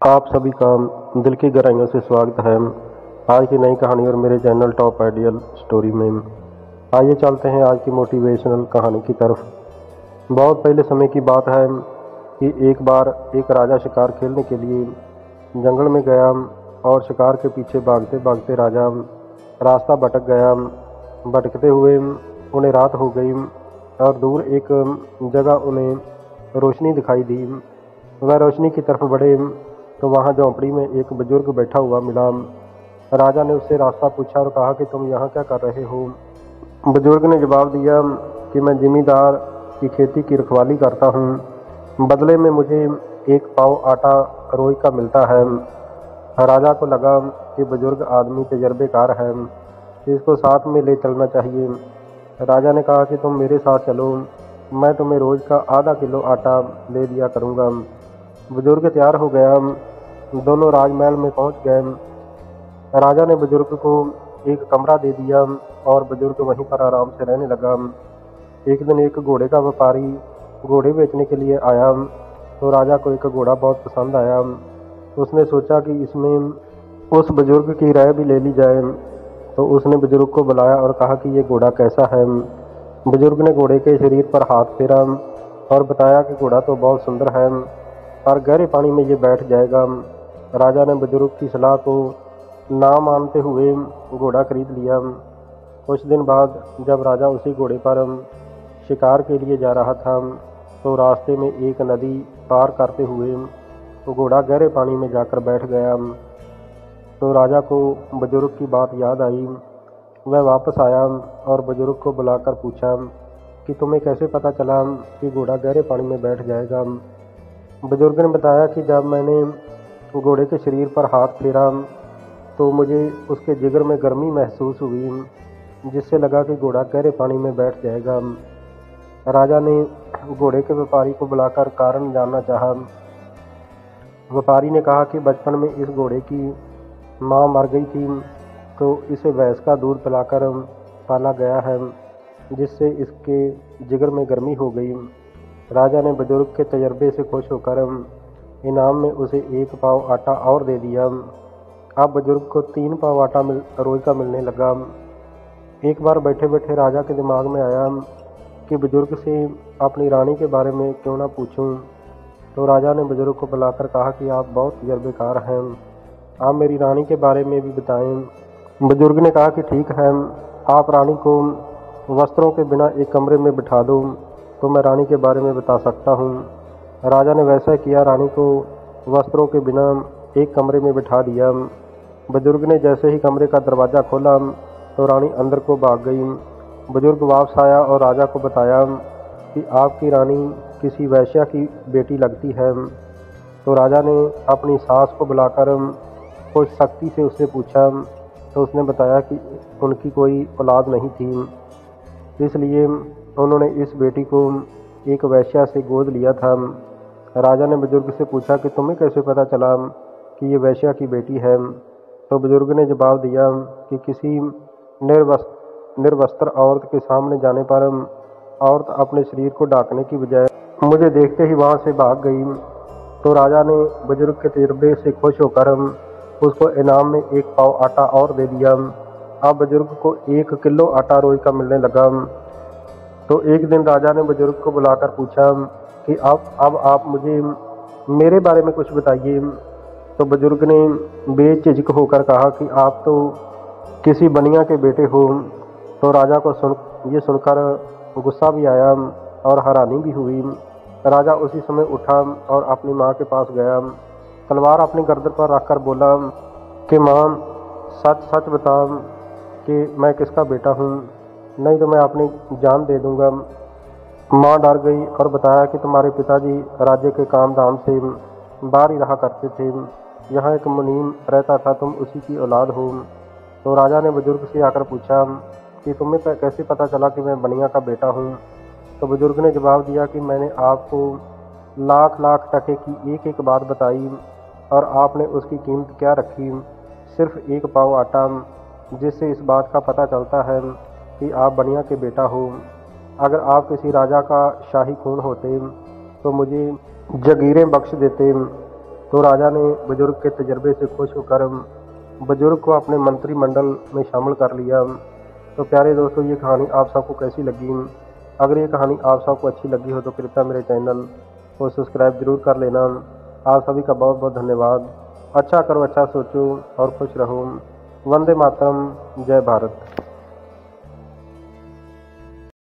आप सभी का दिल की गहराइयों से स्वागत है आज की नई कहानी और मेरे चैनल टॉप आइडियल स्टोरी में। आइए चलते हैं आज की मोटिवेशनल कहानी की तरफ। बहुत पहले समय की बात है कि एक बार एक राजा शिकार खेलने के लिए जंगल में गया और शिकार के पीछे भागते भागते राजा रास्ता भटक गया। भटकते हुए उन्हें रात हो गई और दूर एक जगह उन्हें रोशनी दिखाई दी। वह रोशनी की तरफ बढ़े तो वहाँ झोंपड़ी में एक बुजुर्ग बैठा हुआ मिला। राजा ने उससे रास्ता पूछा और कहा कि तुम यहाँ क्या कर रहे हो। बुजुर्ग ने जवाब दिया कि मैं जिम्मेदार की खेती की रखवाली करता हूँ, बदले में मुझे एक पाव आटा रोज का मिलता है। राजा को लगा कि बुजुर्ग आदमी तजर्बेकार है, इसको साथ में ले चलना चाहिए। राजा ने कहा कि तुम मेरे साथ चलो, मैं तुम्हें रोज का आधा किलो आटा दे दिया करूँगा। बुजुर्ग तैयार हो गया। दोनों राजमहल में पहुंच गए। राजा ने बुजुर्ग को एक कमरा दे दिया और बुजुर्ग वहीं पर आराम से रहने लगा। एक दिन एक घोड़े का व्यापारी घोड़े बेचने के लिए आया तो राजा को एक घोड़ा बहुत पसंद आया। उसने सोचा कि इसमें उस बुजुर्ग की राय भी ले ली जाए, तो उसने बुजुर्ग को बुलाया और कहा कि ये घोड़ा कैसा है। बुजुर्ग ने घोड़े के शरीर पर हाथ फेरा और बताया कि घोड़ा तो बहुत सुंदर है, पर गहरे पानी में ये बैठ जाएगा। राजा ने बुजुर्ग की सलाह को ना मानते हुए घोड़ा खरीद लिया। कुछ दिन बाद जब राजा उसी घोड़े पर शिकार के लिए जा रहा था तो रास्ते में एक नदी पार करते हुए तो घोड़ा गहरे पानी में जाकर बैठ गया। तो राजा को बुजुर्ग की बात याद आई। वह वापस आया और बुजुर्ग को बुलाकर पूछा कि तुम्हें कैसे पता चला कि घोड़ा गहरे पानी में बैठ जाएगा। बुजुर्ग ने बताया कि जब मैंने घोड़े के शरीर पर हाथ फेरा तो मुझे उसके जिगर में गर्मी महसूस हुई, जिससे लगा कि घोड़ा गहरे पानी में बैठ जाएगा। राजा ने घोड़े के व्यापारी को बुलाकर कारण जानना चाहा। व्यापारी ने कहा कि बचपन में इस घोड़े की माँ मर गई थी, तो इसे भैंस का दूध पिलाकर पाला गया है, जिससे इसके जिगर में गर्मी हो गई। राजा ने बुजुर्ग के तजर्बे से खुश होकर इनाम में उसे एक पाव आटा और दे दिया। अब बुजुर्ग को 3 पाव आटा रोज का मिलने लगा। एक बार बैठे बैठे राजा के दिमाग में आया कि बुजुर्ग से अपनी रानी के बारे में क्यों ना पूछूं। तो राजा ने बुजुर्ग को बुलाकर कहा कि आप बहुत तजर्बेकार हैं, आप मेरी रानी के बारे में भी बताएं। बुजुर्ग ने कहा कि ठीक है, आप रानी को वस्त्रों के बिना एक कमरे में बिठा दो तो मैं रानी के बारे में बता सकता हूँ। राजा ने वैसा किया। रानी को वस्त्रों के बिना एक कमरे में बिठा दिया। बुजुर्ग ने जैसे ही कमरे का दरवाज़ा खोला तो रानी अंदर को भाग गई। बुजुर्ग वापस आया और राजा को बताया कि आपकी रानी किसी वैश्या की बेटी लगती है। तो राजा ने अपनी सास को बुलाकर कुछ सख्ती से उससे पूछा, तो उसने बताया कि उनकी कोई औलाद नहीं थी, इसलिए उन्होंने इस बेटी को एक वैश्या से गोद लिया था। राजा ने बुजुर्ग से पूछा कि तुम्हें कैसे पता चला कि ये वैश्या की बेटी है। तो बुजुर्ग ने जवाब दिया कि किसी निर्वस्त्र औरत के सामने जाने पर औरत अपने शरीर को ढकने की बजाय मुझे देखते ही वहाँ से भाग गई। तो राजा ने बुजुर्ग के तजर्बे से खुश होकर उसको इनाम में 1 पाव आटा और दे दिया। अब बुजुर्ग को 1 किलो आटा रोज का मिलने लगा। तो एक दिन राजा ने बुजुर्ग को बुलाकर पूछा कि अब आप मुझे मेरे बारे में कुछ बताइए। तो बुजुर्ग ने बेझिझक होकर कहा कि आप तो किसी बनिया के बेटे हो। तो राजा को ये सुनकर गुस्सा भी आया और हैरानी भी हुई। राजा उसी समय उठा और अपनी माँ के पास गया। तलवार अपनी गर्दन पर रखकर बोला कि माँ, सच सच बता कि मैं किसका बेटा हूँ, नहीं तो मैं अपनी जान दे दूंगा। माँ डर गई और बताया कि तुम्हारे पिताजी राज्य के काम धाम से बाहर ही रहा करते थे, यहाँ एक मुनीम रहता था, तुम उसी की औलाद हो। तो राजा ने बुजुर्ग से आकर पूछा कि तुम्हें कैसे पता चला कि मैं बनिया का बेटा हूँ। तो बुजुर्ग ने जवाब दिया कि मैंने आपको लाख लाख टके की एक एक बात बताई और आपने उसकी कीमत क्या रखी, सिर्फ 1 पाव आटा, जिससे इस बात का पता चलता है कि आप बनिया के बेटा हो। अगर आप किसी राजा का शाही खून होते तो मुझे जगीरें बख्श देते, तो राजा ने बुजुर्ग के तजर्बे से खुश होकर बुजुर्ग को अपने मंत्रिमंडल में शामिल कर लिया। तो प्यारे दोस्तों, ये कहानी आप सबको कैसी लगी? अगर ये कहानी आप सबको अच्छी लगी हो तो कृपया मेरे चैनल को सब्सक्राइब जरूर कर लेना। आप सभी का बहुत बहुत धन्यवाद। अच्छा करो, अच्छा सोचो और खुश रहो। वंदे मातरम। जय भारत।